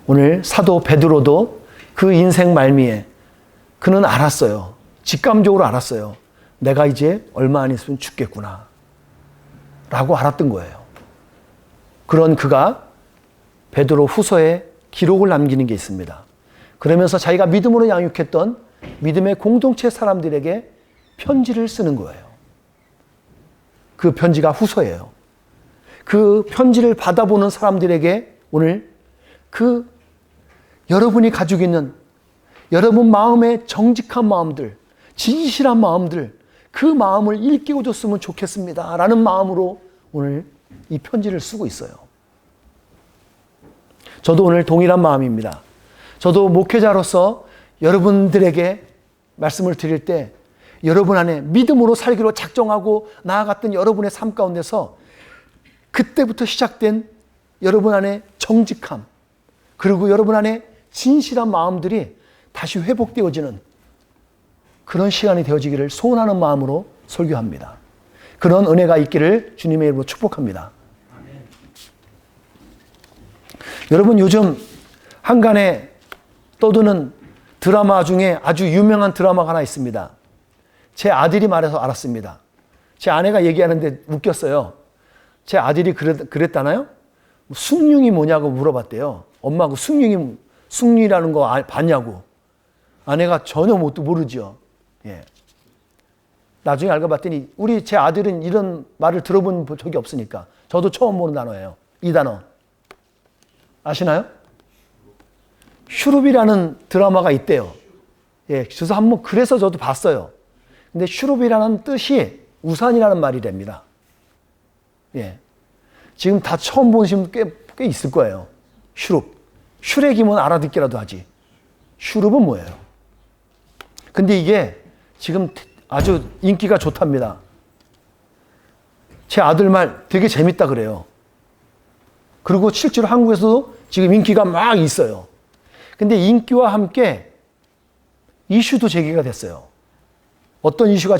오늘 사도 베드로도 그 인생 말미에 그는 알았어요. 직감적으로 알았어요. 내가 이제 얼마 안 있으면 죽겠구나 라고 알았던 거예요. 그런 그가 베드로 후서에 기록을 남기는 게 있습니다. 그러면서 자기가 믿음으로 양육했던 믿음의 공동체 사람들에게 편지를 쓰는 거예요. 그 편지가 후서예요. 그 편지를 받아보는 사람들에게 오늘 그 여러분이 가지고 있는 여러분 마음의 정직한 마음들, 진실한 마음들, 그 마음을 일깨워줬으면 좋겠습니다 라는 마음으로 오늘 이 편지를 쓰고 있어요. 저도 오늘 동일한 마음입니다. 저도 목회자로서 여러분들에게 말씀을 드릴 때 여러분 안에 믿음으로 살기로 작정하고 나아갔던 여러분의 삶 가운데서 그때부터 시작된 여러분 안에 정직함, 그리고 여러분 안에 진실한 마음들이 다시 회복되어지는 그런 시간이 되어지기를 소원하는 마음으로 설교합니다. 그런 은혜가 있기를 주님의 이름으로 축복합니다. 여러분, 요즘 한간에 떠도는 드라마 중에 아주 유명한 드라마가 하나 있습니다. 제 아들이 말해서 알았습니다. 제 아내가 얘기하는데 웃겼어요. 제 아들이 그랬다나요? 숭늉이 뭐냐고 물어봤대요. 엄마 그 숭늉이라는 거 봤냐고. 아내가 전혀 모르죠. 예. 나중에 알고 봤더니 우리 제 아들은 이런 말을 들어본 적이 없으니까 저도 처음 보는 단어예요. 이 단어. 아시나요? 슈룹이라는 드라마가 있대요. 예, 그래서 저도 봤어요. 근데 슈룹이라는 뜻이 우산이라는 말이 됩니다. 예. 지금 다 처음 보신 분 꽤 있을 거예요. 슈룹. 슈렉이면 알아듣기라도 하지. 슈룹은 뭐예요? 근데 이게 지금 아주 인기가 좋답니다. 제 아들 말 되게 재밌다 그래요. 그리고 실제로 한국에서도 지금 인기가 막 있어요. 근데 인기와 함께 이슈도 제기가 됐어요. 어떤 이슈가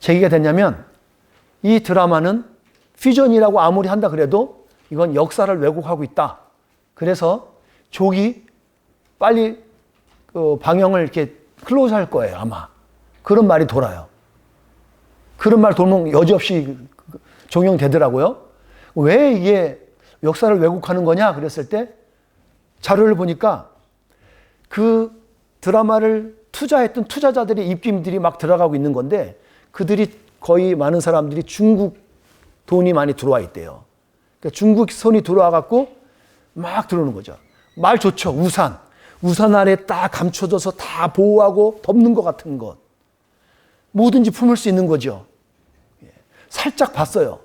제기가 됐냐면 이 드라마는 퓨전이라고 아무리 한다 그래도 이건 역사를 왜곡하고 있다. 그래서 조기 빨리 방영을 이렇게 클로즈할 거예요, 아마. 그런 말이 돌아요. 그런 말 돌면 여지없이 종영되더라고요. 왜 이게 역사를 왜곡하는 거냐 그랬을 때 자료를 보니까 그 드라마를 투자했던 투자자들의 입김들이 막 들어가고 있는 건데 그들이 거의 많은 사람들이 중국 돈이 많이 들어와 있대요. 그러니까 중국 손이 들어와 갖고 막 들어오는 거죠. 말 좋죠. 우산 아래 딱 감춰져서 다 보호하고 덮는 것 같은 것. 뭐든지 품을 수 있는 거죠. 살짝 봤어요.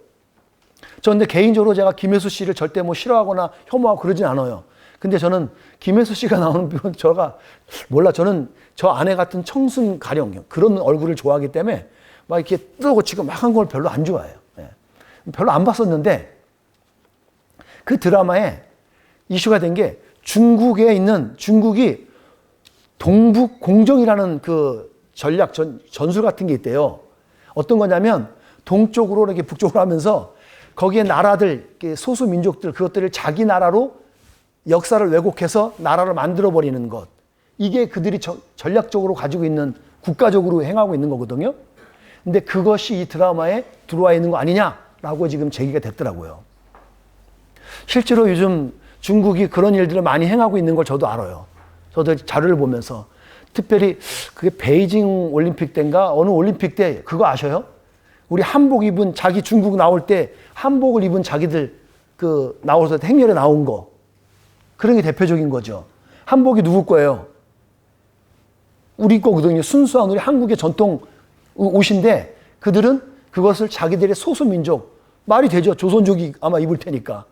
저 근데 개인적으로 제가 김혜수 씨를 절대 뭐 싫어하거나 혐오하고 그러진 않아요. 근데 저는 김혜수 씨가 나오는 배우는 저는 저 아내 같은 청순 가령 그런 얼굴을 좋아하기 때문에 막 이렇게 뜨고치고 막 한 걸 별로 안 좋아해요. 별로 안 봤었는데 그 드라마에 이슈가 된 게 중국이 동북 공정이라는 그 전략 전술 같은 게 있대요. 어떤 거냐면 동쪽으로 이렇게 북쪽으로 하면서 거기에 나라들, 소수 민족들 그것들을 자기 나라로 역사를 왜곡해서 나라를 만들어 버리는 것. 이게 그들이 전략적으로 가지고 있는 국가적으로 행하고 있는 거거든요. 근데 그것이 이 드라마에 들어와 있는 거 아니냐라고 지금 제기가 됐더라고요. 실제로 요즘 중국이 그런 일들을 많이 행하고 있는 걸 저도 알아요. 저도 자료를 보면서 특별히 그게 베이징 올림픽 때인가 어느 올림픽 때 그거 아셔요? 우리 한복 입은 자기 중국 나올 때 한복을 입은 자기들 그 나와서 행렬에 나온 거 그런 게 대표적인 거죠. 한복이 누구 거예요? 우리 거거든요. 순수한 우리 한국의 전통 옷인데 그들은 그것을 자기들의 소수민족 말이 되죠. 조선족이 아마 입을 테니까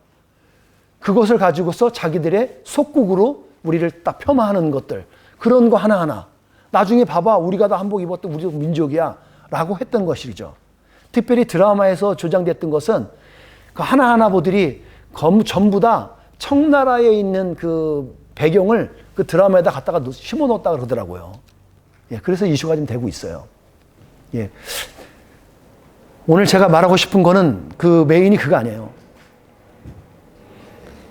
그것을 가지고서 자기들의 속국으로 우리를 딱 폄하하는 것들 그런 거 하나하나 나중에 봐봐 우리가 다 한복 입었던 우리 민족이야 라고 했던 것이죠. 특별히 드라마에서 조장됐던 것은 그 하나하나 보들이 전부 다 청나라에 있는 그 배경을 그 드라마에다 갖다가 심어 놓았다 그러더라고요. 예, 그래서 이슈가 좀 되고 있어요. 예. 오늘 제가 말하고 싶은 거는 그 메인이 그거 아니에요.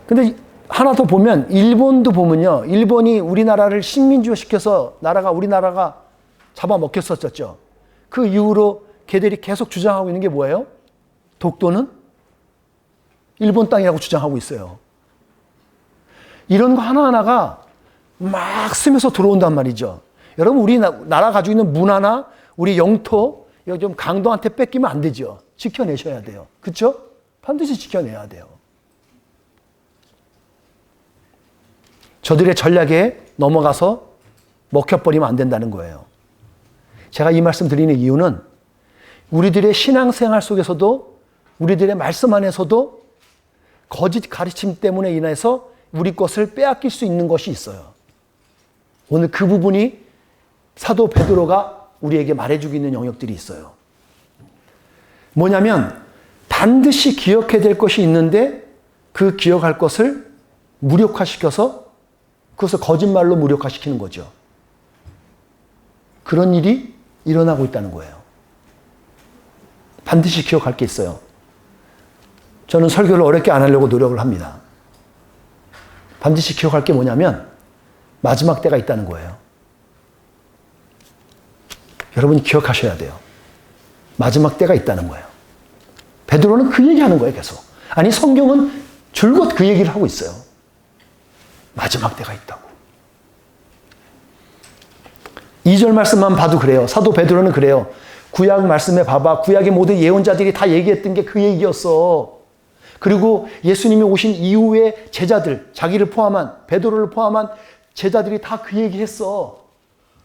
근데 하나 더 보면 일본도 보면요. 일본이 우리나라를 식민지화 시켜서 우리나라가 잡아먹혔었죠. 그 이후로 걔들이 계속 주장하고 있는 게 뭐예요? 독도는 일본 땅이라고 주장하고 있어요. 이런 거 하나하나가 막 스며서 들어온단 말이죠. 여러분, 우리나라 가지고 있는 문화나 우리 영토, 이거 좀 강도한테 뺏기면 안 되죠. 지켜내셔야 돼요. 그렇죠? 반드시 지켜내야 돼요. 저들의 전략에 넘어가서 먹혀버리면 안 된다는 거예요. 제가 이 말씀 드리는 이유는 우리들의 신앙생활 속에서도 우리들의 말씀 안에서도 거짓 가르침 때문에 인해서 우리 것을 빼앗길 수 있는 것이 있어요. 오늘 그 부분이 사도 베드로가 우리에게 말해주고 있는 영역들이 있어요. 뭐냐면 반드시 기억해야 될 것이 있는데 그 기억할 것을 무력화시켜서 그것을 거짓말로 무력화시키는 거죠. 그런 일이 일어나고 있다는 거예요. 반드시 기억할 게 있어요. 저는 설교를 어렵게 안 하려고 노력을 합니다. 반드시 기억할 게 뭐냐면 마지막 때가 있다는 거예요. 여러분이 기억하셔야 돼요. 마지막 때가 있다는 거예요. 베드로는 그 얘기하는 거예요, 계속. 아니, 성경은 줄곧 그 얘기를 하고 있어요. 마지막 때가 있다고. 2절 말씀만 봐도 그래요. 사도 베드로는 그래요. 구약 말씀에 봐봐. 구약의 모든 예언자들이 다 얘기했던 게 그 얘기였어. 그리고 예수님이 오신 이후에 제자들, 자기를 포함한, 베드로를 포함한 제자들이 다 그 얘기했어.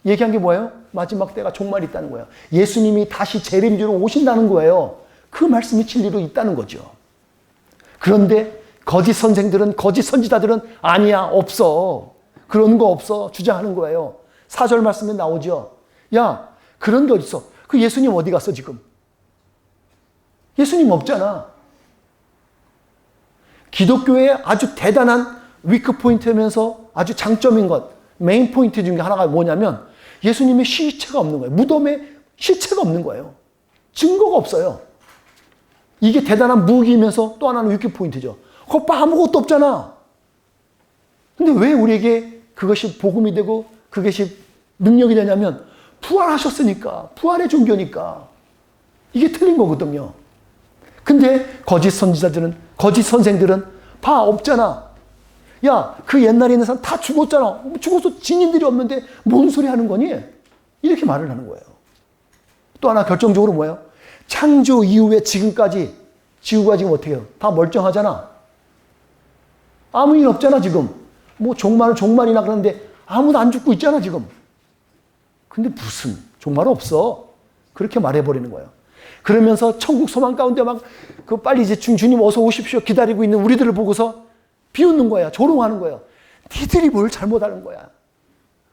얘기한 게 뭐예요? 마지막 때가 종말이 있다는 거예요. 예수님이 다시 재림주로 오신다는 거예요. 그 말씀이 진리로 있다는 거죠. 그런데 거짓 선생들은, 거짓 선지자들은 아니야, 없어. 그런 거 없어. 주장하는 거예요. 4절 말씀에 나오죠. 야, 그런 게 어딨어? 그 예수님 어디 갔어, 지금? 예수님 없잖아. 기독교의 아주 대단한 위크 포인트면서 아주 장점인 것, 메인 포인트 중에 하나가 뭐냐면 예수님의 시체가 없는 거예요. 무덤에 시체가 없는 거예요. 증거가 없어요. 이게 대단한 무기이면서 또 하나는 위크 포인트죠. 그거 아무것도 없잖아. 근데 왜 우리에게 그것이 복음이 되고 그것이 능력이 되냐면 부활하셨으니까, 부활의 종교니까. 이게 틀린 거거든요. 근데 거짓 선지자들은, 거짓 선생들은 봐, 없잖아. 야, 그 옛날에 있는 사람 다 죽었잖아. 죽어서 증인들이 없는데 뭔 소리 하는 거니? 이렇게 말을 하는 거예요. 또 하나 결정적으로 뭐예요? 창조 이후에 지금까지 지구가 지금 어떻게 해요? 다 멀쩡하잖아. 아무 일 없잖아, 지금. 뭐 종말이나 그러는데 아무도 안 죽고 있잖아, 지금. 근데 무슨 종말 없어. 그렇게 말해버리는 거예요. 그러면서 천국 소망 가운데 막 그 빨리 이제 주님 어서 오십시오 기다리고 있는 우리들을 보고서 비웃는 거야. 조롱하는 거야. 니들이 뭘 잘못하는 거야.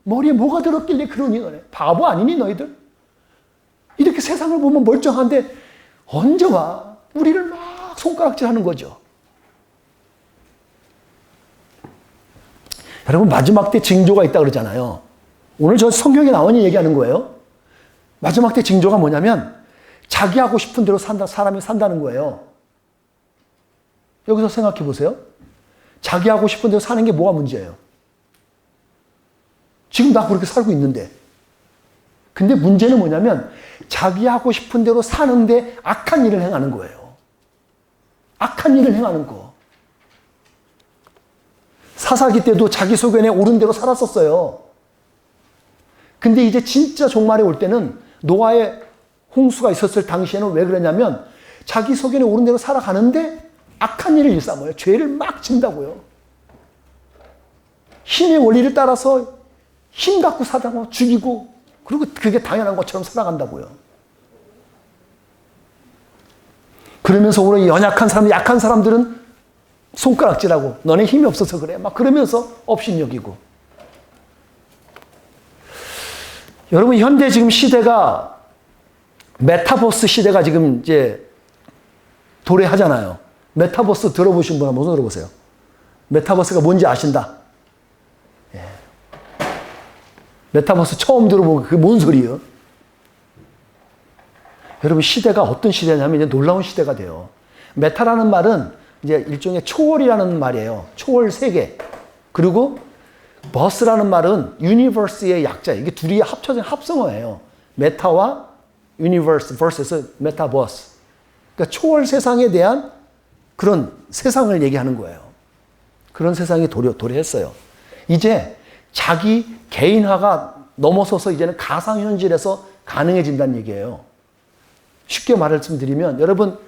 머리에 뭐가 들었길래 그러니 너네. 바보 아니니 너희들? 이렇게 세상을 보면 멀쩡한데 언제 와? 우리를 막 손가락질하는 거죠. 여러분, 마지막 때 징조가 있다 그러잖아요. 오늘 저 성경에 나오니 얘기하는 거예요. 마지막 때 징조가 뭐냐면 자기 하고 싶은 대로 사람이 산다는 거예요. 여기서 생각해 보세요. 자기 하고 싶은 대로 사는 게 뭐가 문제예요? 지금 나 그렇게 살고 있는데. 근데 문제는 뭐냐면 자기 하고 싶은 대로 사는데 악한 일을 행하는 거예요. 악한 일을 행하는 거. 사사기 때도 자기 소견에 옳은 대로 살았었어요. 근데 이제 진짜 종말에 올 때는 노아의 홍수가 있었을 당시에는 왜 그러냐면 자기 소견에 옳은 대로 살아가는데 악한 일을 일삼아요. 죄를 막 진다고요. 힘의 원리를 따라서 힘 갖고 사다가 죽이고 그리고 그게 당연한 것처럼 살아간다고요. 그러면서 오히려 연약한 사람, 약한 사람들은 손가락질하고 너네 힘이 없어서 그래. 막 그러면서 업신여기고. 여러분, 현대 지금 시대가 메타버스 시대가 지금 이제 도래하잖아요. 메타버스 들어보신 분 한번 손 들어보세요. 메타버스가 뭔지 아신다? 예. 메타버스 처음 들어보고 그게 뭔 소리예요? 여러분, 시대가 어떤 시대냐면 이제 놀라운 시대가 돼요. 메타라는 말은 이제 일종의 초월이라는 말이에요. 초월 세계. 그리고 버스라는 말은 유니버스의 약자예요. 이게 둘이 합쳐진 합성어예요. 메타와 유니버스, 버스에서 메타버스. 그러니까 초월 세상에 대한 그런 세상을 얘기하는 거예요. 그런 세상이 도래했어요. 이제 자기 개인화가 넘어서서 이제는 가상현실에서 가능해진다는 얘기예요. 쉽게 말씀드리면 여러분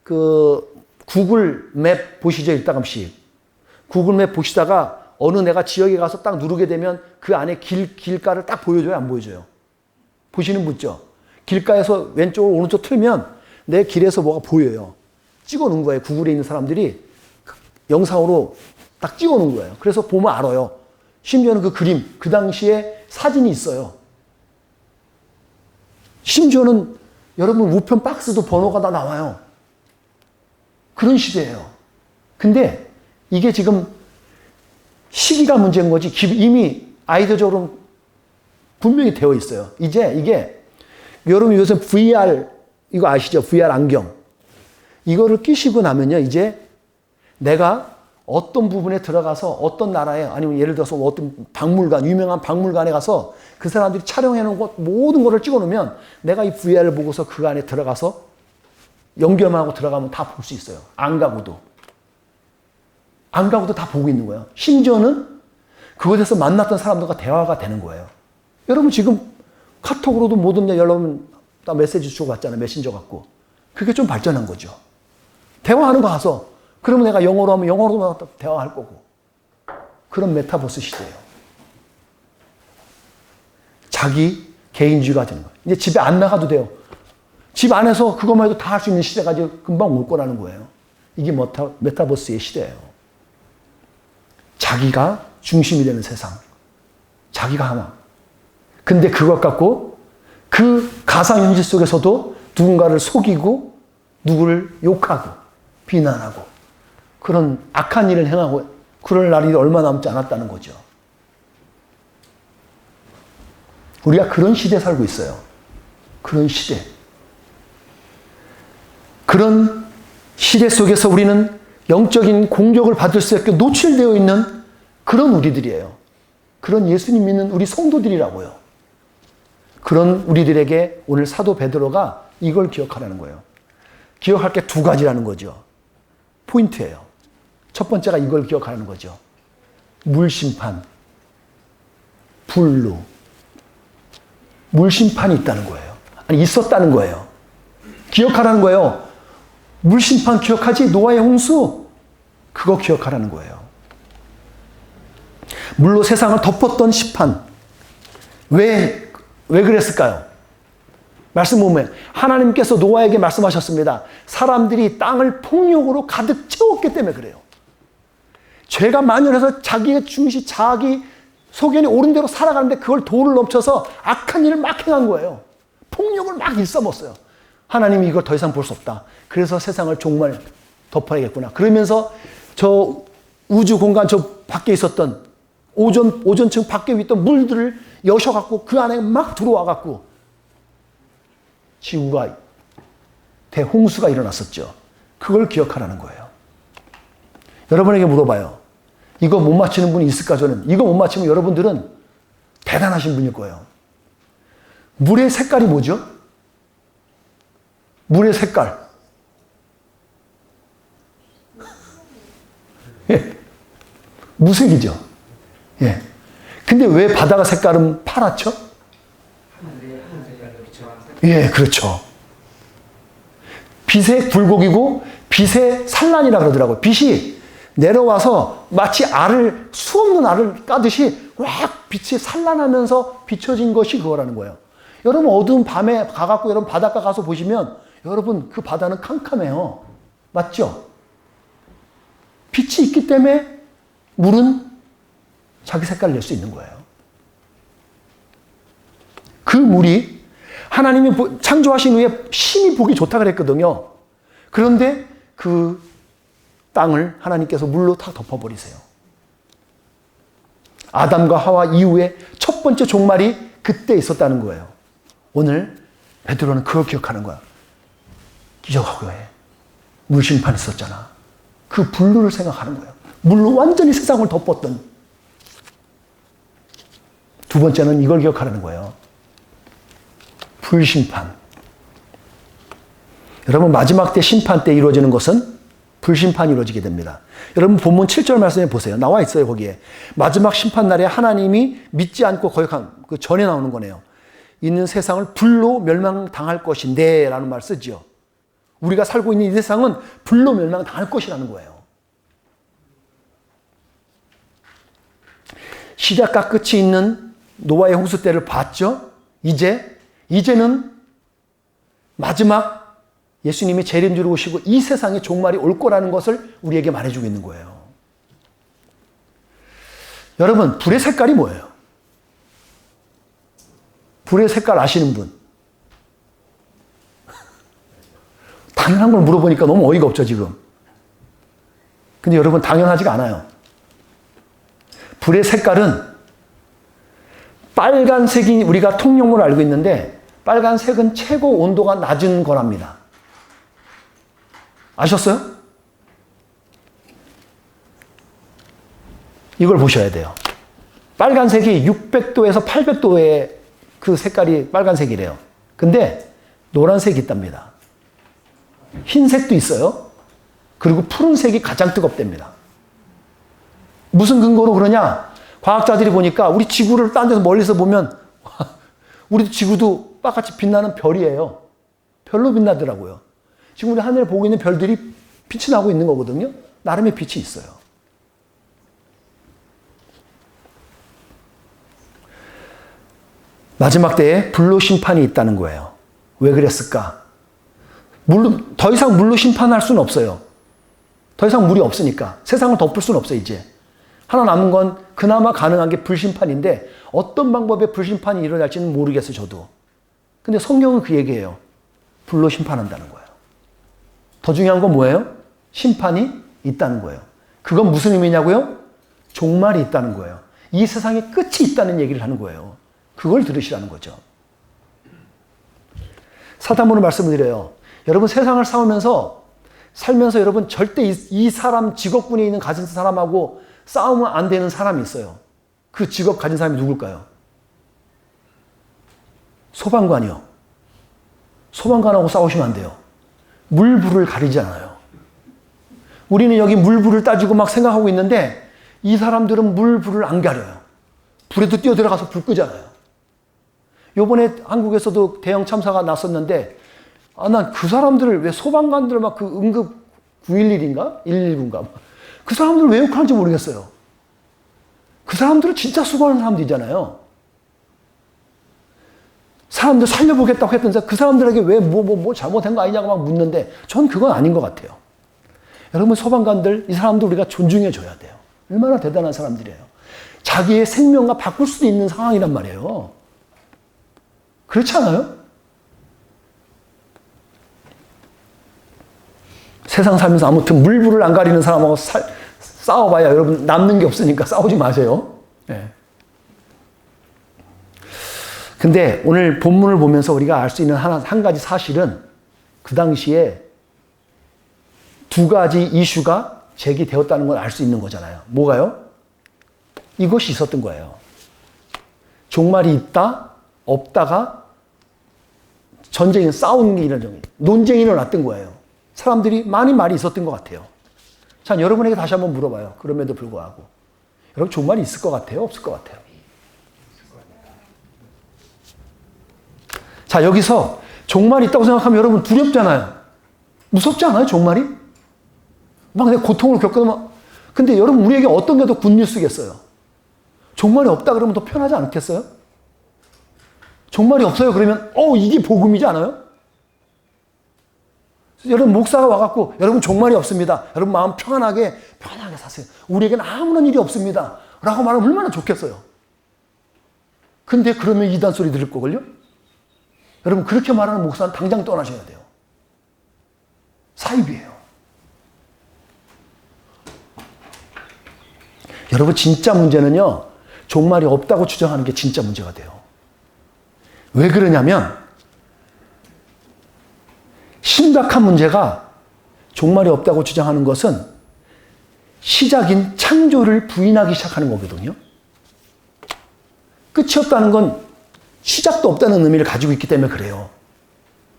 그 구글 맵 보시죠. 일단감씩. 구글 맵 보시다가 어느 내가 지역에 가서 딱 누르게 되면 그 안에 길가를 딱 보여줘요? 안 보여줘요? 보시는 분 있죠? 길가에서 왼쪽 오른쪽 틀면 내 길에서 뭐가 보여요. 찍어 놓은 거예요. 구글에 있는 사람들이 영상으로 딱 찍어 놓은 거예요. 그래서 보면 알아요. 심지어는 그 그림, 그 당시에 사진이 있어요. 심지어는 여러분 우편 박스도 번호가 다 나와요. 그런 시대예요. 근데 이게 지금 시기가 문제인 거지 이미 아이디어적으로 분명히 되어 있어요. 이제 이게 여러분 요새 VR 이거 아시죠? VR 안경. 이거를 끼시고 나면요. 이제 내가 어떤 부분에 들어가서 어떤 나라에 아니면 예를 들어서 어떤 박물관, 유명한 박물관에 가서 그 사람들이 촬영해 놓은 것 모든 거를 찍어 놓으면 내가 이 VR을 보고서 그 안에 들어가서 연결만 하고 들어가면 다 볼 수 있어요. 안 가고도 다 보고 있는 거예요. 심지어는 그곳에서 만났던 사람들과 대화가 되는 거예요. 여러분 지금 카톡으로도 모든 여러분 다 메시지 주고받잖아요. 메신저 갖고. 그게 좀 발전한 거죠. 대화하는 거 가서 그러면 내가 영어로 하면 영어로만 대화할 거고. 그런 메타버스 시대예요. 자기 개인주의가 되는 거예요. 이제 집에 안 나가도 돼요. 집 안에서 그것만 해도 다 할 수 있는 시대가 이제 금방 올 거라는 거예요. 이게 메타버스의 시대예요. 자기가 중심이 되는 세상. 자기가 하나. 근데 그것 갖고 그 가상현실 속에서도 누군가를 속이고 누구를 욕하고 비난하고 그런 악한 일을 행하고 그럴 날이 얼마 남지 않았다는 거죠. 우리가 그런 시대에 살고 있어요. 그런 시대. 그런 시대 속에서 우리는 영적인 공격을 받을 수밖에 노출되어 있는 그런 우리들이에요. 그런 예수님 믿는 우리 성도들이라고요. 그런 우리들에게 오늘 사도 베드로가 이걸 기억하라는 거예요. 기억할 게 두 가지라는 거죠. 포인트예요. 첫 번째가 이걸 기억하라는 거죠. 물심판, 불로. 물심판이 있다는 거예요. 아니, 있었다는 거예요. 기억하라는 거예요. 물심판 기억하지? 노아의 홍수. 그거 기억하라는 거예요. 물로 세상을 덮었던 심판. 왜 그랬을까요? 말씀 보면 하나님께서 노아에게 말씀하셨습니다. 사람들이 땅을 폭력으로 가득 채웠기 때문에 그래요. 죄가 만연해서 자기의 중시, 자기 소견이 옳은 대로 살아가는데 그걸 도를 넘쳐서 악한 일을 막 행한 거예요. 폭력을 막 일삼았어요. 하나님이 이걸 더 이상 볼 수 없다. 그래서 세상을 정말 덮어야겠구나. 그러면서 저 우주 공간 저 밖에 있었던 오존층 밖에 있던 물들을 여셔갖고 그 안에 막 들어와갖고 지구가 대홍수가 일어났었죠. 그걸 기억하라는 거예요. 여러분에게 물어봐요. 이거 못 맞히는 분이 있을까? 저는 이거 못 맞히면 여러분들은 대단하신 분일 거예요. 물의 색깔이 뭐죠? 물의 색깔. 예. 무색이죠. 예. 근데 왜 바다가 색깔은 파랗죠? 예, 그렇죠. 빛의 굴곡이고 빛의 산란이라 그러더라고요. 빛이 내려와서 마치 수없는 알을 까듯이 막 빛이 산란하면서 비춰진 것이 그거라는 거예요. 여러분 어두운 밤에 가갖고 여러분 바닷가 가서 보시면 여러분 그 바다는 캄캄해요. 맞죠? 빛이 있기 때문에 물은 자기 색깔을 낼 수 있는 거예요. 그 물이 하나님이 창조하신 후에 심히 보기 좋다 그랬거든요. 그런데 그 땅을 하나님께서 물로 다 덮어버리세요. 아담과 하와 이후에 첫 번째 종말이 그때 있었다는 거예요. 오늘 베드로는 그걸 기억하는 거야. 기억하고 해. 물심판 있었잖아. 그 분류를 생각하는 거예요. 물로 완전히 세상을 덮었던. 두 번째는 이걸 기억하라는 거예요. 불심판. 여러분, 마지막 때 심판 때 이루어지는 것은 불심판이 이루어지게 됩니다. 여러분, 본문 7절 말씀해 보세요. 나와 있어요, 거기에. 마지막 심판 날에 하나님이 믿지 않고 거역한, 그 전에 나오는 거네요. 있는 세상을 불로 멸망당할 것인데 라는 말 쓰죠. 우리가 살고 있는 이 세상은 불로 멸망당할 것이라는 거예요. 시작과 끝이 있는 노아의 홍수 때를 봤죠. 이제는 마지막 예수님이 재림주로 오시고 이 세상에 종말이 올 거라는 것을 우리에게 말해주고 있는 거예요. 여러분, 불의 색깔이 뭐예요? 불의 색깔 아시는 분? 당연한 걸 물어보니까 너무 어이가 없죠, 지금. 근데 여러분, 당연하지가 않아요. 불의 색깔은 빨간색이 우리가 통용으로 알고 있는데 빨간색은 최고 온도가 낮은 거랍니다. 아셨어요? 이걸 보셔야 돼요. 빨간색이 600도에서 800도의 그 색깔이 빨간색이래요. 근데 노란색이 있답니다. 흰색도 있어요. 그리고 푸른색이 가장 뜨겁답니다. 무슨 근거로 그러냐? 과학자들이 보니까 우리 지구를 딴 데서 멀리서 보면 우리 지구도 똑같이 빛나는 별이에요. 별로 빛나더라고요. 지금 우리 하늘에 보고 있는 별들이 빛이 나고 있는 거거든요. 나름의 빛이 있어요. 마지막 때에 불로 심판이 있다는 거예요. 왜 그랬을까? 물로, 더 이상 물로 심판할 수는 없어요. 더 이상 물이 없으니까. 세상을 덮을 수는 없어요, 이제. 하나 남은 건 그나마 가능한 게 불심판인데 어떤 방법의 불심판이 일어날지는 모르겠어요, 저도. 근데 성경은 그 얘기예요. 불로 심판한다는 거예요. 더 중요한 건 뭐예요? 심판이 있다는 거예요. 그건 무슨 의미냐고요? 종말이 있다는 거예요. 이 세상에 끝이 있다는 얘기를 하는 거예요. 그걸 들으시라는 거죠. 사단으로 말씀을 드려요. 여러분, 세상을 살면서 여러분 절대 이 사람 직업군에 있는 가진 사람하고 싸우면 안 되는 사람이 있어요. 그 직업 가진 사람이 누굴까요? 소방관이요. 소방관하고 싸우시면 안 돼요. 물불을 가리지 않아요. 우리는 여기 물불을 따지고 막 생각하고 있는데 이 사람들은 물불을 안 가려요. 불에도 뛰어들어가서 불 끄잖아요. 요번에 한국에서도 대형 참사가 났었는데 난 그 사람들을 왜 소방관들 막 그 응급 911인가? 119인가? 그 사람들을 왜 욕하는지 모르겠어요. 그 사람들은 진짜 수고하는 사람들이잖아요. 사람들 살려보겠다고 했던데 그 사람들에게 왜 뭐 잘못한 거 아니냐고 막 묻는데 전 그건 아닌 것 같아요. 여러분, 소방관들, 이 사람들 우리가 존중해 줘야 돼요. 얼마나 대단한 사람들이에요. 자기의 생명과 바꿀 수도 있는 상황이란 말이에요. 그렇지 않아요? 세상 살면서 아무튼 물불을 안 가리는 사람하고 싸워봐야 여러분 남는 게 없으니까 싸우지 마세요. 네. 근데 오늘 본문을 보면서 우리가 알 수 있는 한 가지 사실은 그 당시에 두 가지 이슈가 제기되었다는 걸 알 수 있는 거잖아요. 뭐가요? 이것이 있었던 거예요. 종말이 있다, 없다가 전쟁이 싸우는 게 일어나는 논쟁이 일어났던 거예요. 사람들이 많이 말이 있었던 것 같아요. 자, 여러분에게 다시 한번 물어봐요. 그럼에도 불구하고. 여러분, 종말이 있을 것 같아요? 없을 것 같아요? 자, 여기서 종말이 있다고 생각하면 여러분 두렵잖아요. 무섭지 않아요, 종말이? 막 내가 고통을 겪으면. 근데 여러분, 우리에게 어떤 게 더 굿뉴스겠어요? 종말이 없다 그러면 더 편하지 않겠어요? 종말이 없어요 그러면 이게 복음이지 않아요? 여러분, 목사가 와갖고 여러분 종말이 없습니다. 여러분 마음 편하게 사세요. 우리에게는 아무런 일이 없습니다. 라고 말하면 얼마나 좋겠어요. 근데 그러면 이단 소리 들을 거걸요? 여러분, 그렇게 말하는 목사는 당장 떠나셔야 돼요. 사입이에요. 여러분, 진짜 문제는요, 종말이 없다고 주장하는 게 진짜 문제가 돼요. 왜 그러냐면 심각한 문제가 종말이 없다고 주장하는 것은 시작인 창조를 부인하기 시작하는 거거든요. 끝이 없다는 건 시작도 없다는 의미를 가지고 있기 때문에 그래요.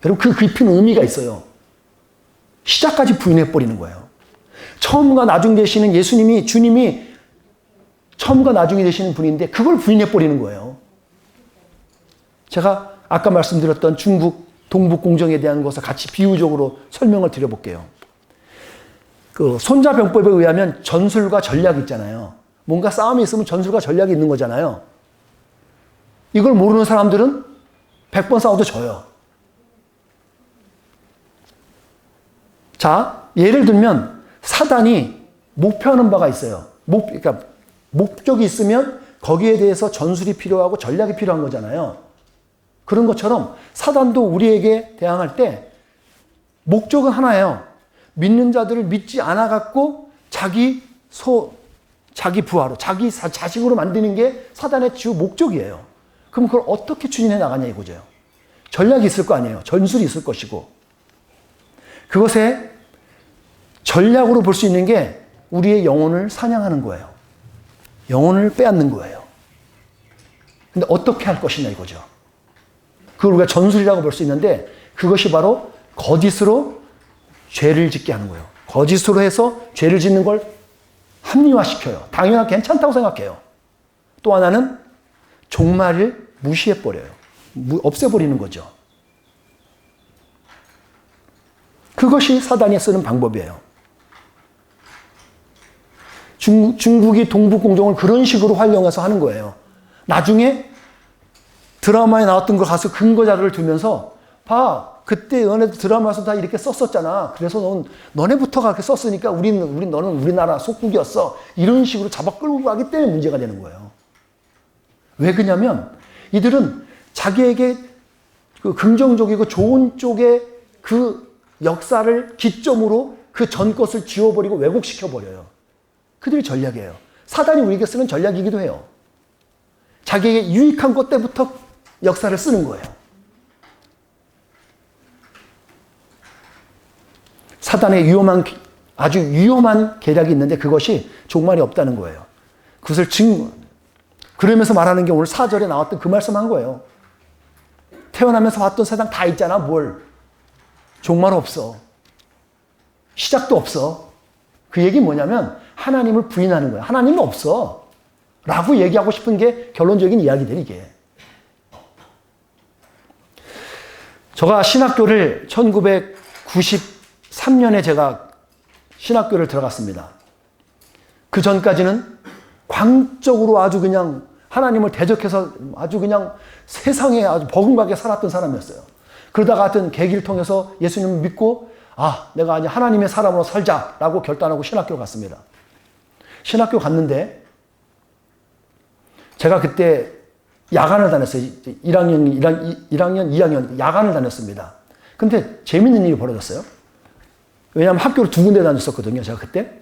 여러분, 그 깊은 의미가 있어요. 시작까지 부인해버리는 거예요. 처음과 나중 되시는 예수님이, 주님이 처음과 나중이 되시는 분인데 그걸 부인해버리는 거예요. 제가 아까 말씀드렸던 중국 동북공정에 대한 것을 같이 비유적으로 설명을 드려볼게요. 그 손자병법에 의하면 전술과 전략이 있잖아요. 뭔가 싸움이 있으면 전술과 전략이 있는 거잖아요. 이걸 모르는 사람들은 100번 싸워도 져요. 자, 예를 들면 사단이 목표하는 바가 있어요. 그러니까 목적이 있으면 거기에 대해서 전술이 필요하고 전략이 필요한 거잖아요. 그런 것처럼 사단도 우리에게 대항할 때 목적은 하나예요. 믿는 자들을 믿지 않아 갖고 자기 부하로, 자기 자식으로 만드는 게 사단의 주 목적이에요. 그럼 그걸 어떻게 추진해 나가냐 이거죠. 전략이 있을 거 아니에요. 전술이 있을 것이고. 그것에 전략으로 볼 수 있는 게 우리의 영혼을 사냥하는 거예요. 영혼을 빼앗는 거예요. 근데 어떻게 할 것이냐 이거죠. 그걸 우리가 전술이라고 볼 수 있는데 그것이 바로 거짓으로 죄를 짓게 하는 거예요. 거짓으로 해서 죄를 짓는 걸 합리화시켜요. 당연하게 괜찮다고 생각해요. 또 하나는 종말을 무시해버려요. 없애버리는 거죠. 그것이 사단이 쓰는 방법이에요. 중국이 동북공정을 그런 식으로 활용해서 하는 거예요. 나중에 드라마에 나왔던 걸 가서 근거 자료를 두면서 봐, 그때 너네도 드라마에서 다 이렇게 썼었잖아. 그래서 너네부터가 그렇게 썼으니까 너는 우리나라 속국이었어. 이런 식으로 잡아 끌고 가기 때문에 문제가 되는 거예요. 왜 그러냐면 이들은 자기에게 그 긍정적이고 좋은 쪽의 그 역사를 기점으로 그 전 것을 지워버리고 왜곡시켜버려요. 그들이 전략이에요. 사단이 우리에게 쓰는 전략이기도 해요. 자기에게 유익한 것 때부터 역사를 쓰는 거예요. 사단의 아주 위험한 계략이 있는데 그것이 종말이 없다는 거예요. 그것을 그러면서 말하는 게 오늘 4절에 나왔던 그 말씀 한 거예요. 태어나면서 봤던 세상 다 있잖아, 뭘. 종말 없어. 시작도 없어. 그 얘기는 뭐냐면 하나님을 부인하는 거예요. 하나님은 없어. 라고 얘기하고 싶은 게 결론적인 이야기들 이게. 제가 신학교를 1993년에 제가 신학교를 들어갔습니다. 그 전까지는 광적으로 아주 그냥 하나님을 대적해서 아주 그냥 세상에 아주 버금가게 살았던 사람이었어요. 그러다가 하여튼 계기를 통해서 예수님을 믿고 내가 아니 하나님의 사람으로 살자라고 결단하고 신학교 갔습니다. 신학교 갔는데 제가 그때 야간을 다녔어요. 1학년, 2학년 야간을 다녔습니다. 근데 재밌는 일이 벌어졌어요. 왜냐하면 학교를 2군데 다녔었거든요. 제가 그때.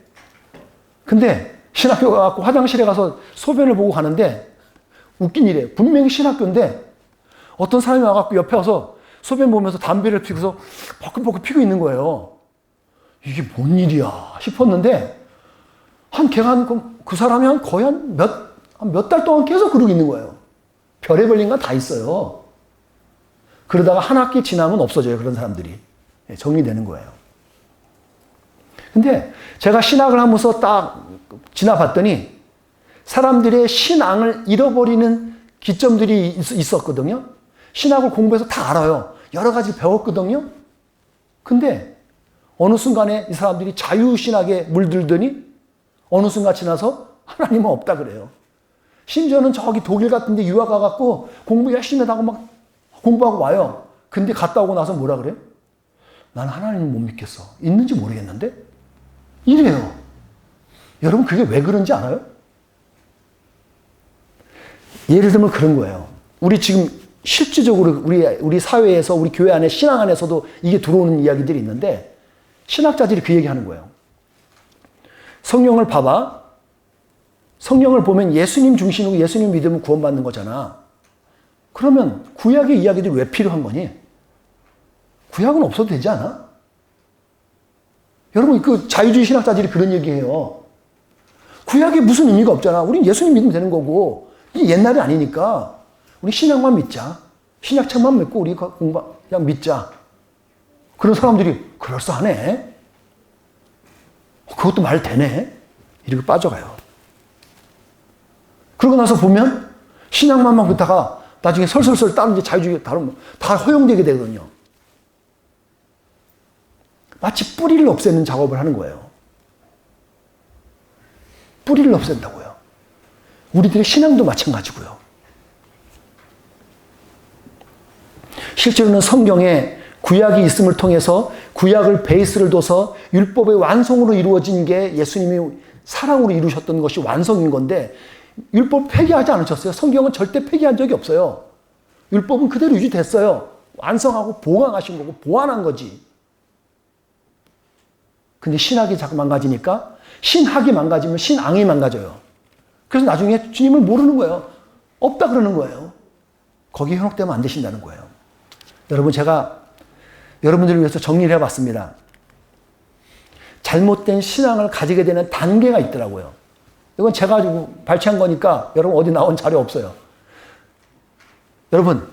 근데 신학교 가서 화장실에 가서 소변을 보고 가는데 웃긴 일이에요. 분명히 신학교인데 어떤 사람이 와갖고 옆에 와서 소변 보면서 담배를 피고서 버끈버끈 피고 있는 거예요. 이게 뭔 일이야 싶었는데 그 사람이 거의 몇 달 동안 계속 그러고 있는 거예요. 별의별 인간 다 있어요. 그러다가 한 학기 지나면 없어져요. 그런 사람들이. 정리되는 거예요. 근데 제가 신학을 하면서 딱 지나봤더니 사람들의 신앙을 잃어버리는 기점들이 있었거든요. 신학을 공부해서 다 알아요. 여러 가지 배웠거든요. 근데 어느 순간에 이 사람들이 자유신학에 물들더니 어느 순간 지나서 하나님은 없다 그래요. 심지어는 저기 독일 같은 데 유학 가갖고 공부 열심히 하고 막 공부하고 와요. 근데 갔다 오고 나서 뭐라 그래요? 난 하나님을 못 믿겠어. 있는지 모르겠는데? 이래요. 여러분 그게 왜 그런지 알아요? 예를 들면 그런 거예요. 우리 지금 실질적으로 우리 사회에서 우리 교회 안에 신앙 안에서도 이게 들어오는 이야기들이 있는데 신학자들이 그 얘기하는 거예요. 성경을 봐봐. 성경을 보면 예수님 중심이고 예수님 믿으면 구원받는 거잖아. 그러면 구약의 이야기들이 왜 필요한 거니? 구약은 없어도 되지 않아? 여러분 그 자유주의 신학자들이 그런 얘기해요. 구약에 무슨 의미가 없잖아. 우린 예수님 믿으면 되는 거고, 이게 옛날이 아니니까 우리 신약만 믿자. 신약책만 믿고 우리 그냥 믿자. 그런 사람들이 그럴싸하네. 그것도 말 되네. 이렇게 빠져가요. 그러고 나서 보면 신약만 듣다가 나중에 설설설 다른 이제 자유주의 다른 다 허용되게 되거든요. 마치 뿌리를 없애는 작업을 하는 거예요. 뿌리를 없앤다고요. 우리들의 신앙도 마찬가지고요. 실제로는 성경에 구약이 있음을 통해서 구약을 베이스를 둬서 율법의 완성으로 이루어진 게 예수님이 사랑으로 이루셨던 것이 완성인 건데 율법 폐기하지 않으셨어요. 성경은 절대 폐기한 적이 없어요. 율법은 그대로 유지됐어요. 완성하고 보강하신 거고 보완한 거지. 근데 신학이 자꾸 망가지니까 신학이 망가지면 신앙이 망가져요. 그래서 나중에 주님을 모르는 거예요. 없다 그러는 거예요. 거기에 현혹되면 안 되신다는 거예요. 여러분, 제가 여러분들을 위해서 정리를 해봤습니다. 잘못된 신앙을 가지게 되는 단계가 있더라고요. 이건 제가 가지고 발췌한 거니까 여러분 어디 나온 자료 없어요. 여러분,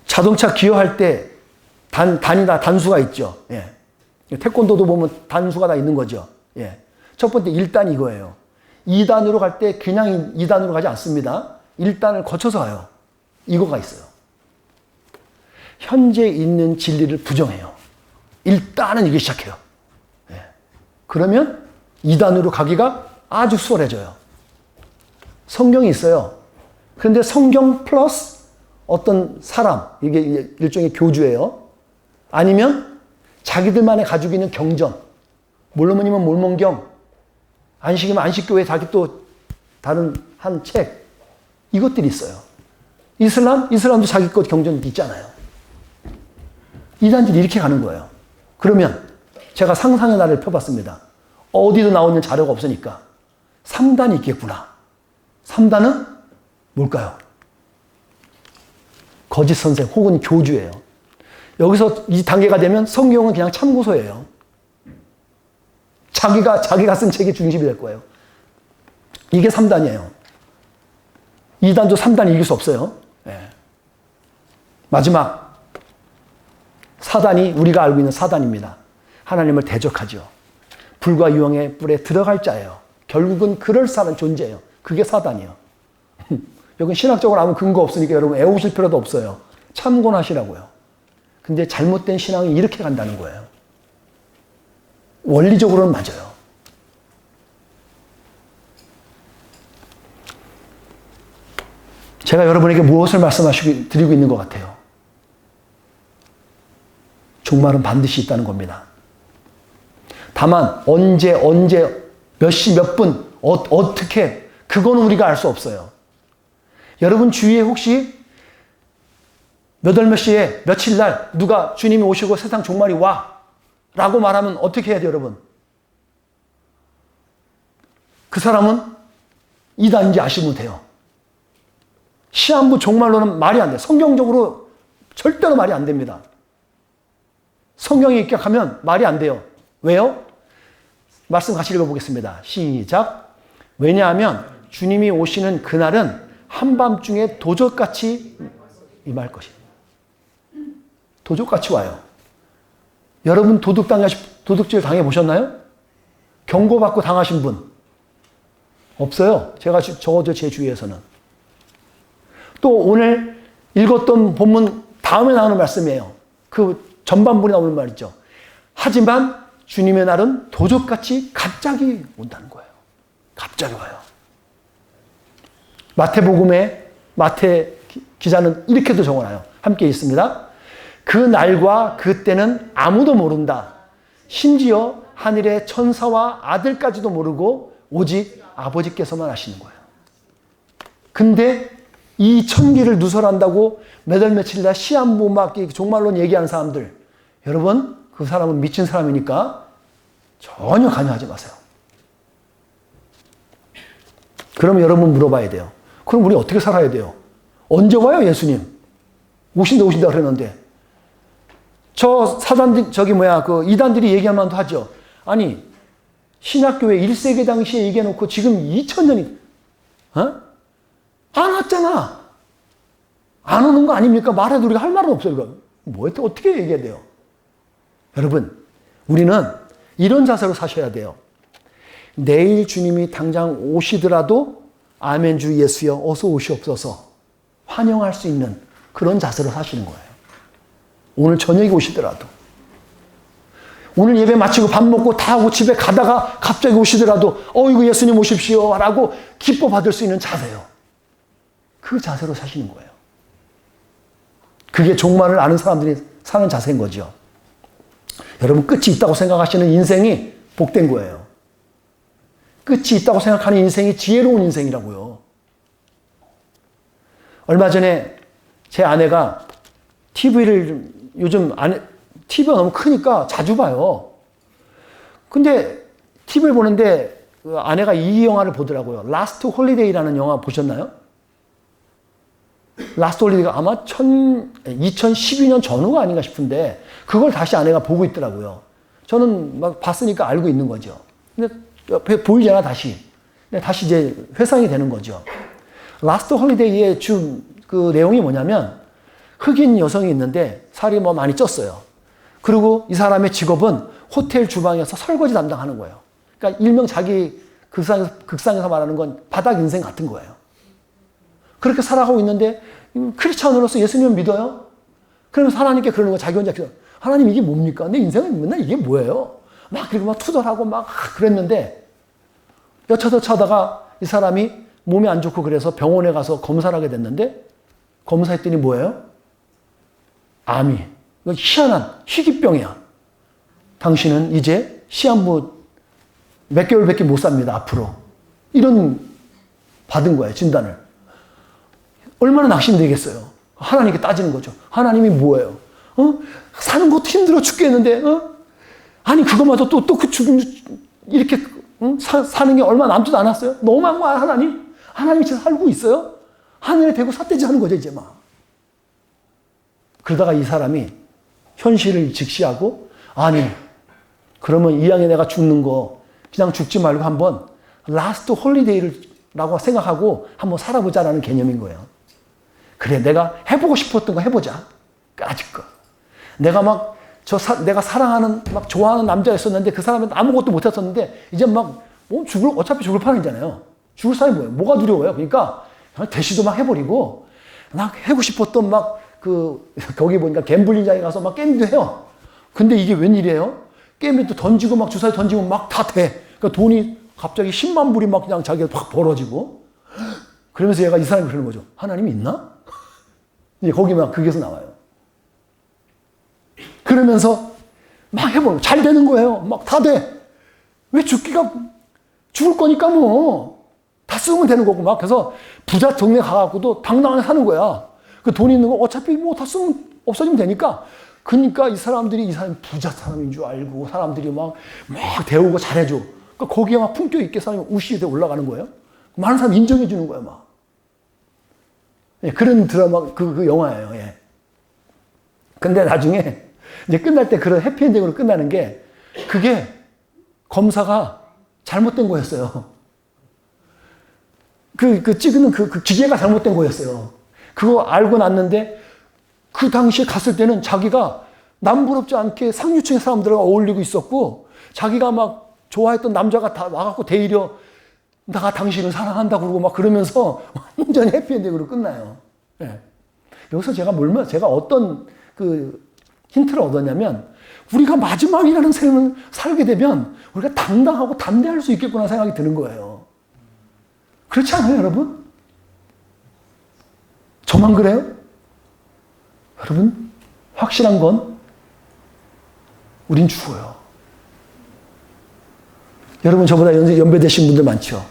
자동차 기어할 때 단수가 있죠. 예. 태권도도 보면 단수가 다 있는 거죠. 예. 첫 번째 1단 이거예요. 2단으로 갈 때 그냥 2단으로 가지 않습니다. 1단을 거쳐서 가요. 이거가 있어요. 현재 있는 진리를 부정해요. 1단은 이기 시작해요. 예. 그러면 2단으로 가기가 아주 수월해져요. 성경이 있어요. 그런데 성경 플러스 어떤 사람, 이게 일종의 교주예요. 아니면 자기들만의 가지고 있는 경전, 몰몬이면 몰몬경, 안식이면 안식교회 자기 또 다른 한 책, 이것들이 있어요. 이슬람도 자기 것 경전이 있잖아요. 이단들이 이렇게 가는 거예요. 그러면 제가 상상의 나래를 펴봤습니다. 어디도 나오는 자료가 없으니까 3단이 있겠구나. 3단은 뭘까요? 거짓 선생 혹은 교주예요. 여기서 이 단계가 되면 성경은 그냥 참고서예요. 자기가 쓴 책이 중심이 될 거예요. 이게 3단이에요. 2단도 3단 이길 수 없어요. 네. 마지막 4단이 우리가 알고 있는 4단입니다. 하나님을 대적하죠. 불과 유황의 뿔에 들어갈 자예요. 결국은 그럴싸한 존재예요. 그게 4단이에요. 여기 신학적으로 아무 근거 없으니까 여러분 애우실 필요도 없어요. 참고는 하시라고요. 근데 잘못된 신앙이 이렇게 간다는 거예요. 원리적으로는 맞아요. 제가 여러분에게 무엇을 드리고 있는 것 같아요? 종말은 반드시 있다는 겁니다. 다만 언제 몇 시 몇 분 어떻게 그거는 우리가 알 수 없어요. 여러분 주위에 혹시 몇 월 몇 시에 며칠 날 누가 주님이 오시고 세상 종말이 와 라고 말하면 어떻게 해야 돼요, 여러분? 그 사람은 이단인지 아시면 돼요. 시한부 종말로는 말이 안 돼요. 성경적으로 절대로 말이 안 됩니다. 성경에 입각하면 말이 안 돼요. 왜요? 말씀 같이 읽어보겠습니다. 시작. 왜냐하면 주님이 오시는 그날은 한밤중에 도적같이 임할 것이다. 도적같이 와요. 여러분 도둑질 당해보셨나요? 경고받고 당하신 분? 없어요. 적어도 제 주위에서는. 또 오늘 읽었던 본문 다음에 나오는 말씀이에요. 그 전반부에 나오는 말이죠. 하지만 주님의 날은 도적같이 갑자기 온다는 거예요. 갑자기 와요. 마태복음에 마태 기자는 이렇게도 적어놔요. 함께 있습니다. 그 날과 그 때는 아무도 모른다. 심지어 하늘의 천사와 아들까지도 모르고 오직 아버지께서만 아시는 거예요. 근데 이 천기를 누설한다고 몇 월 며칠 날 시한부 막 종말론 얘기하는 사람들, 여러분 그 사람은 미친 사람이니까 전혀 관여하지 마세요. 그럼 여러분 물어봐야 돼요. 그럼 우리 어떻게 살아야 돼요? 언제 와요, 예수님? 오신다 그러는데. 저 사단들, 그 이단들이 얘기하면 하죠. 아니, 신약교회 1세기 당시에 얘기해놓고 지금 2000년이, 안 왔잖아. 안 오는 거 아닙니까? 말해도 우리가 할 말은 없어요. 이거. 뭐, 어떻게 얘기해야 돼요? 여러분, 우리는 이런 자세로 사셔야 돼요. 내일 주님이 당장 오시더라도 아멘 주 예수여 어서 오시옵소서 환영할 수 있는 그런 자세로 사시는 거예요. 오늘 저녁에 오시더라도, 오늘 예배 마치고 밥 먹고 다 하고 집에 가다가 갑자기 오시더라도 어이구 예수님 오십시오 라고 기뻐 받을 수 있는 자세요. 그 자세로 사시는 거예요. 그게 종말을 아는 사람들이 사는 자세인 거죠. 여러분, 끝이 있다고 생각하시는 인생이 복된 거예요. 끝이 있다고 생각하는 인생이 지혜로운 인생이라고요. 얼마 전에 제 아내가 TV를 요즘 TV가 너무 크니까 자주 봐요. 근데 TV를 보는데 아내가 이 영화를 보더라고요. 라스트 홀리데이라는 영화 보셨나요? 라스트 홀리데이가 아마 2012년 전후가 아닌가 싶은데 그걸 다시 아내가 보고 있더라고요. 저는 막 봤으니까 알고 있는 거죠. 근데 보이잖아, 다시. 근데 다시 이제 회상이 되는 거죠. 라스트 홀리데이의 그 내용이 뭐냐면 흑인 여성이 있는데 살이 뭐 많이 쪘어요. 그리고 이 사람의 직업은 호텔 주방에서 설거지 담당하는 거예요. 그러니까 일명 자기 극상에서 말하는 건 바닥 인생 같은 거예요. 그렇게 살아가고 있는데 크리스찬으로서 예수님을 믿어요? 그러면서 하나님께 그러는 거예요. 자기 혼자 하나님 이게 뭡니까? 내 인생은 맨날 이게 뭐예요? 막 그리고 막 투덜하고 막 그랬는데 여차저차하다가 이 사람이 몸이 안 좋고 그래서 병원에 가서 검사를 하게 됐는데 검사했더니 뭐예요? 암이. 희한한 희귀병이야. 당신은 이제 시한부 몇 개월밖에 못 삽니다. 앞으로. 이런 받은 거예요. 진단을. 얼마나 낙심되겠어요. 하나님께 따지는 거죠. 하나님이 뭐예요? 사는 것도 힘들어 죽겠는데 아니 그거마저 또 그 죽음 이렇게 사는 게 얼마 남지도 않았어요? 너무한 거야 하나님. 하나님이 지금 살고 있어요? 하늘에 대고 삿대질 하는 거죠 이제 막. 그러다가 이 사람이 현실을 직시하고 아니 그러면 이왕에 내가 죽는 거 그냥 죽지 말고 한번 라스트 홀리데이라고 생각하고 한번 살아보자라는 개념인 거예요. 그래 내가 해보고 싶었던 거 해보자. 까짓 거. 내가 막 내가 사랑하는 막 좋아하는 남자였었는데 그 사람한테 아무것도 못했었는데 이제 막 어차피 죽을 판이잖아요. 죽을 사람이 뭐예요? 뭐가 두려워요? 그러니까 대시도 막 해버리고 막 하고 싶었던 막 거기 보니까 갬블링장에 가서 막 게임도 해요. 근데 이게 웬일이에요? 게임에 또 던지고 막 주사위 던지고 막 다 돼. 그러니까 돈이 갑자기 10만 불이 막 그냥 자기가 확 벌어지고 그러면서 얘가 이 사람이 그러는 거죠. 하나님이 있나? 이제 거기 막 그게서 나와요. 그러면서 막 해보고 잘 되는 거예요. 막 다 돼. 왜 죽을 거니까 뭐 다 쓰면 되는 거고 막 그래서 부자 동네 가갖고도 당당하게 사는 거야. 그 돈 있는 거 어차피 뭐 다 쓰면 없어지면 되니까. 그러니까 이 사람 부자 사람인 줄 알고 사람들이 막 대우고 잘해줘. 그러니까 거기에 막 품격 있게 사람이 우시에 올라가는 거예요. 많은 사람 인정해 주는 거예요, 막. 예, 그런 드라마, 그 영화예요, 예. 근데 나중에 이제 끝날 때 그런 해피엔딩으로 끝나는 게 그게 검사가 잘못된 거였어요. 찍는 그 기계가 잘못된 거였어요. 그거 알고 났는데 그 당시에 갔을 때는 자기가 남부럽지 않게 상류층의 사람들과 어울리고 있었고 자기가 막 좋아했던 남자가 다 와갖고 대이려 내가 당신을 사랑한다 그러고 막 그러면서 완전히 해피엔딩으로 끝나요. 예. 여기서 제가 어떤 힌트를 얻었냐면 우리가 마지막이라는 삶을 살게 되면 우리가 당당하고 담대할 수 있겠구나 생각이 드는 거예요. 그렇지 않아요, 여러분? 저만 그래요? 여러분, 확실한 건 우린 죽어요. 여러분, 저보다 연배되신 분들 많죠?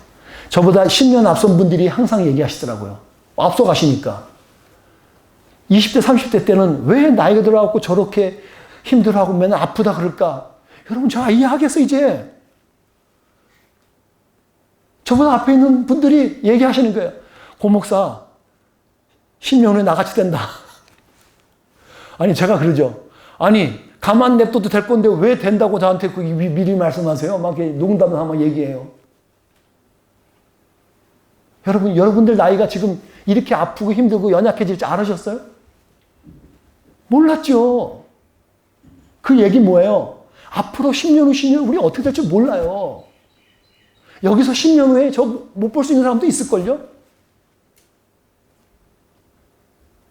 저보다 10년 앞선 분들이 항상 얘기하시더라고요. 앞서 가시니까. 20대, 30대 때는 왜 나이가 들어갖고 저렇게 힘들어하고 맨날 아프다 그럴까? 여러분, 제가 이해하겠어요, 이제. 저보다 앞에 있는 분들이 얘기하시는 거예요. 고 목사, 10년 후에 나같이 된다. 아니, 제가 그러죠. 아니, 가만 냅둬도 될 건데 왜 된다고 저한테 미리 말씀하세요? 막 농담을 한번 얘기해요. 여러분들 나이가 지금 이렇게 아프고 힘들고 연약해질 줄 알으셨어요? 몰랐죠. 그 얘기 뭐예요? 앞으로 10년 후 10년 우리 어떻게 될지 몰라요. 여기서 10년 후에 저 못 볼 수 있는 사람도 있을걸요?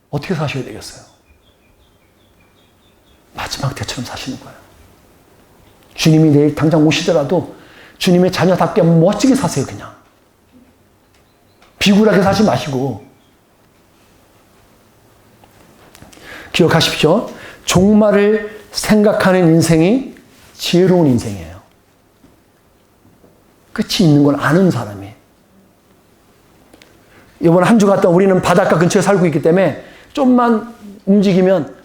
어떻게 사셔야 되겠어요? 마지막 때처럼 사시는 거예요. 주님이 내일 당장 오시더라도 주님의 자녀답게 멋지게 사세요, 그냥. 비굴하게 사지 마시고. 기억하십시오. 종말을 생각하는 인생이 지혜로운 인생이에요. 끝이 있는 걸 아는 사람이. 이번 한 주 갔다 우리는 바닷가 근처에 살고 있기 때문에 좀만 움직이면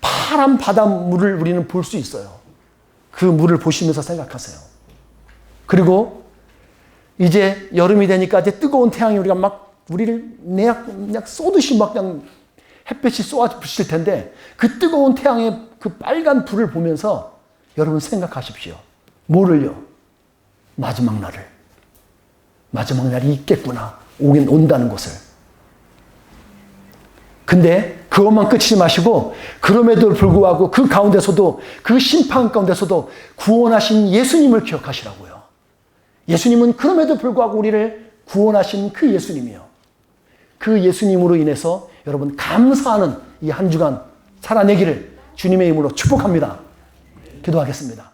파란 바닷물을 우리는 볼 수 있어요. 그 물을 보시면서 생각하세요. 그리고 이제 여름이 되니까 이제 뜨거운 태양이 우리가 막 우리를 그냥 쏘듯이 막 그냥 햇볕이 쏘아 부실 텐데 그 뜨거운 태양의 그 빨간 불을 보면서 여러분 생각하십시오. 뭐를요? 마지막 날을. 마지막 날이 있겠구나. 온다는 것을. 근데 그것만 끝이지 마시고 그럼에도 불구하고 그 가운데서도 그 심판 가운데서도 구원하신 예수님을 기억하시라고요. 예수님은 그럼에도 불구하고 우리를 구원하신 그 예수님이요. 그 예수님으로 인해서 여러분 감사하는 이 한 주간 살아내기를 주님의 이름으로 축복합니다. 기도하겠습니다.